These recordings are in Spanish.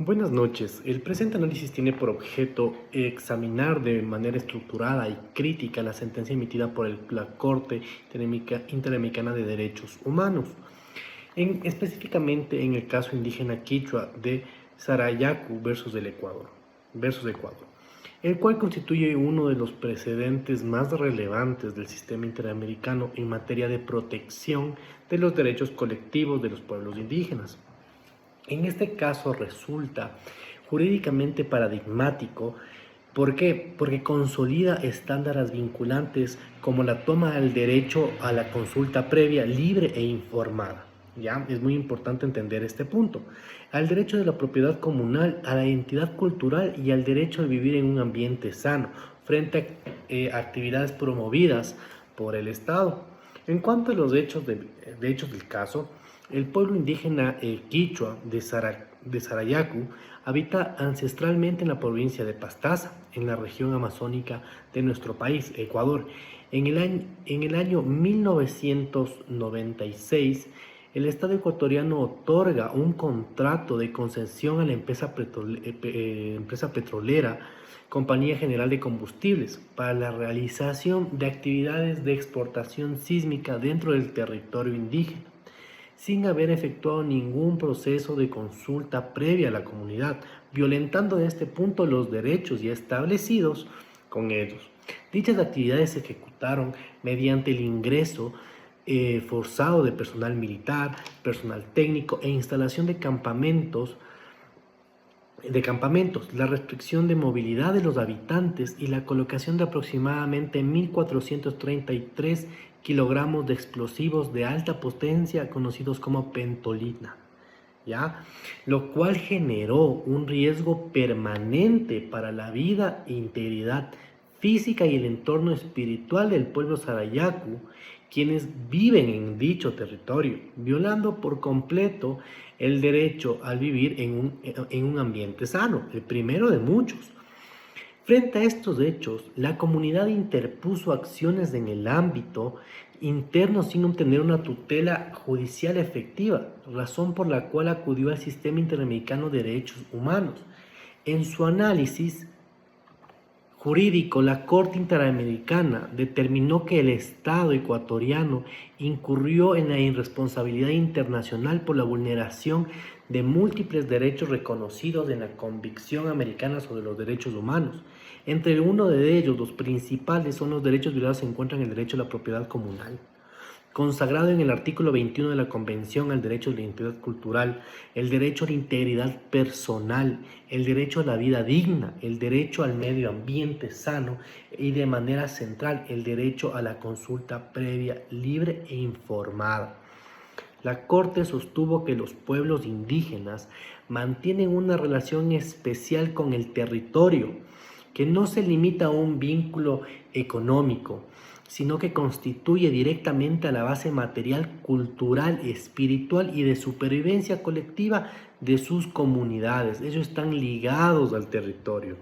Buenas noches. El presente análisis tiene por objeto examinar de manera estructurada y crítica la sentencia emitida por la Corte Interamericana de Derechos Humanos, específicamente en el caso indígena quichua de Sarayaku versus Ecuador, el cual constituye uno de los precedentes más relevantes del sistema interamericano en materia de protección de los derechos colectivos de los pueblos indígenas. En este caso resulta jurídicamente paradigmático. ¿Por qué? Porque consolida estándares vinculantes como la toma del derecho a la consulta previa, libre e informada. ¿Ya? Es muy importante entender este punto. Al derecho de la propiedad comunal, a la identidad cultural y al derecho de vivir en un ambiente sano frente a actividades promovidas por el Estado. En cuanto a los hechos del caso, el pueblo indígena quichua de Sarayaku habita ancestralmente en la provincia de Pastaza, en la región amazónica de nuestro país, Ecuador. En el año 1996, el Estado ecuatoriano otorga un contrato de concesión a la empresa petrolera Compañía General de Combustibles para la realización de actividades de exportación sísmica dentro del territorio indígena, sin haber efectuado ningún proceso de consulta previa a la comunidad, violentando en este punto los derechos ya establecidos con ellos. Dichas actividades se ejecutaron mediante el ingreso forzado de personal militar, personal técnico e instalación de campamentos, la restricción de movilidad de los habitantes y la colocación de aproximadamente 1.433 kilogramos de explosivos de alta potencia conocidos como pentolina, ¿ya? Lo cual generó un riesgo permanente para la vida e integridad física y el entorno espiritual del pueblo Sarayaku, quienes viven en dicho territorio, violando por completo el derecho al vivir en un ambiente sano, el primero de muchos. Frente a estos hechos, la comunidad interpuso acciones en el ámbito interno sin obtener una tutela judicial efectiva, razón por la cual acudió al Sistema Interamericano de Derechos Humanos. En su análisis jurídico, la Corte Interamericana determinó que el Estado ecuatoriano incurrió en la irresponsabilidad internacional por la vulneración de múltiples derechos reconocidos en la Convención Americana sobre los Derechos Humanos. Entre uno de ellos, los principales son los derechos violados se encuentran el derecho a la propiedad comunal, consagrado en el artículo 21 de la Convención al derecho a la identidad cultural, el derecho a la integridad personal, el derecho a la vida digna, el derecho al medio ambiente sano y de manera central el derecho a la consulta previa, libre e informada. La Corte sostuvo que los pueblos indígenas mantienen una relación especial con el territorio, que no se limita a un vínculo económico, sino que constituye directamente a la base material, cultural, espiritual y de supervivencia colectiva de sus comunidades. Ellos están ligados al territorio.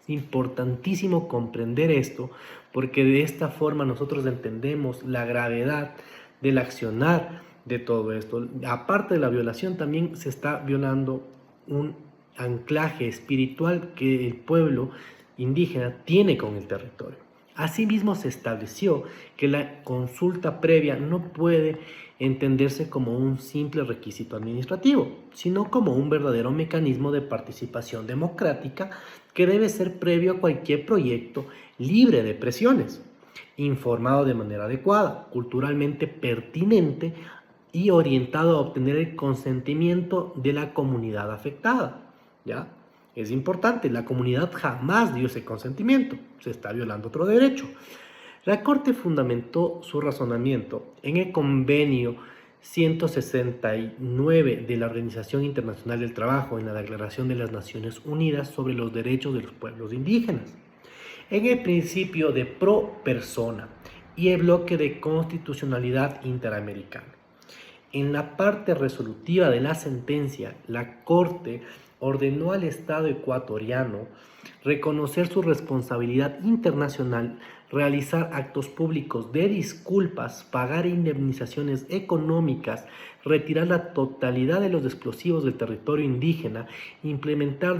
Es importantísimo comprender esto porque de esta forma nosotros entendemos la gravedad del accionar de todo esto. Aparte de la violación, también se está violando un anclaje espiritual que el pueblo indígena tiene con el territorio. Asimismo, se estableció que la consulta previa no puede entenderse como un simple requisito administrativo, sino como un verdadero mecanismo de participación democrática que debe ser previo a cualquier proyecto, libre de presiones, informado de manera adecuada, culturalmente pertinente y orientado a obtener el consentimiento de la comunidad afectada, ¿ya? Es importante, la comunidad jamás dio ese consentimiento, se está violando otro derecho. La Corte fundamentó su razonamiento en el convenio 169 de la Organización Internacional del Trabajo, en la Declaración de las Naciones Unidas sobre los Derechos de los Pueblos Indígenas, en el principio de pro persona y el bloque de constitucionalidad interamericana. En la parte resolutiva de la sentencia, la Corte ordenó al Estado ecuatoriano reconocer su responsabilidad internacional, realizar actos públicos de disculpas, pagar indemnizaciones económicas, retirar la totalidad de los explosivos del territorio indígena, implementar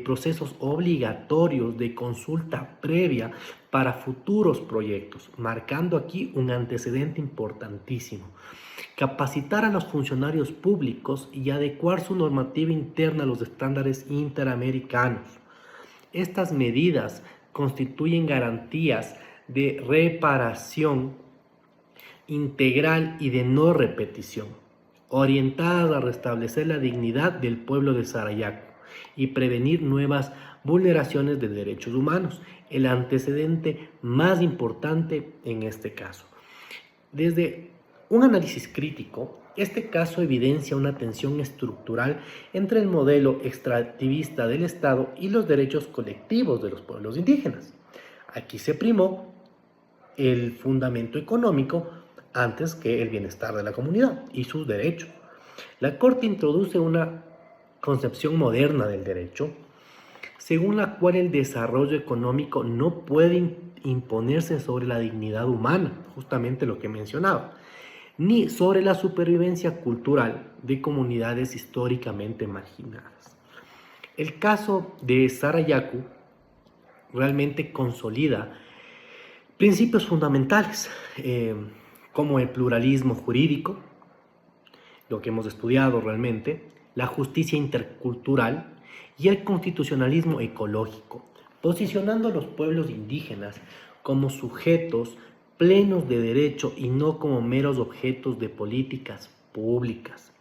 procesos obligatorios de consulta previa para futuros proyectos, marcando aquí un antecedente importantísimo. Capacitar a los funcionarios públicos y adecuar su normativa interna a los estándares interamericanos. Estas medidas constituyen garantías de reparación integral y de no repetición, orientadas a restablecer la dignidad del pueblo de Sarayaco y prevenir nuevas vulneraciones de derechos humanos, el antecedente más importante en este caso. Desde un análisis crítico, este caso evidencia una tensión estructural entre el modelo extractivista del Estado y los derechos colectivos de los pueblos indígenas. Aquí se primó el fundamento económico antes que el bienestar de la comunidad y sus derechos. La Corte introduce una concepción moderna del derecho, según la cual el desarrollo económico no puede imponerse sobre la dignidad humana, justamente lo que mencionaba, ni sobre la supervivencia cultural de comunidades históricamente marginadas. El caso de Sarayaku realmente consolida principios fundamentales, como el pluralismo jurídico, lo que hemos estudiado realmente, la justicia intercultural y el constitucionalismo ecológico, posicionando a los pueblos indígenas como sujetos plenos de derecho y no como meros objetos de políticas públicas.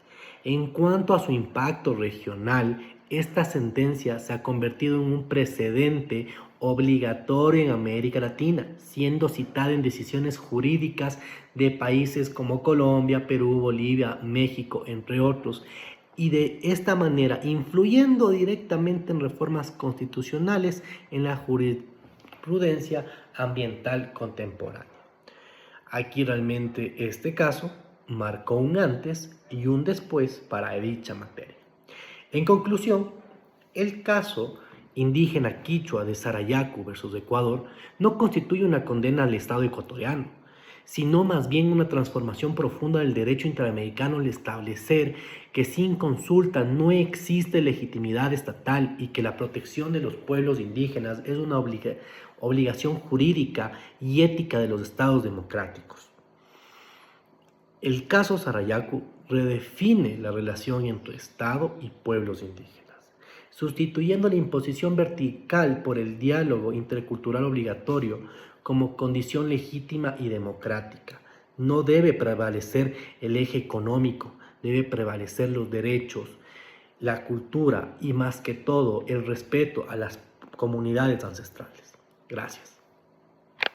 En cuanto a su impacto regional, esta sentencia se ha convertido en un precedente obligatorio en América Latina, siendo citada en decisiones jurídicas de países como Colombia, Perú, Bolivia, México, entre otros, y de esta manera influyendo directamente en reformas constitucionales en la jurisprudencia ambiental contemporánea. Aquí realmente este caso marcó un antes y un después para dicha materia. En conclusión, el caso indígena quichua de Sarayaku versus Ecuador no constituye una condena al Estado ecuatoriano, sino más bien una transformación profunda del derecho interamericano al establecer que sin consulta no existe legitimidad estatal y que la protección de los pueblos indígenas es una obligación jurídica y ética de los estados democráticos. El caso Sarayaku redefine la relación entre Estado y pueblos indígenas, sustituyendo la imposición vertical por el diálogo intercultural obligatorio como condición legítima y democrática. No debe prevalecer el eje económico, debe prevalecer los derechos, la cultura y más que todo el respeto a las comunidades ancestrales. Gracias.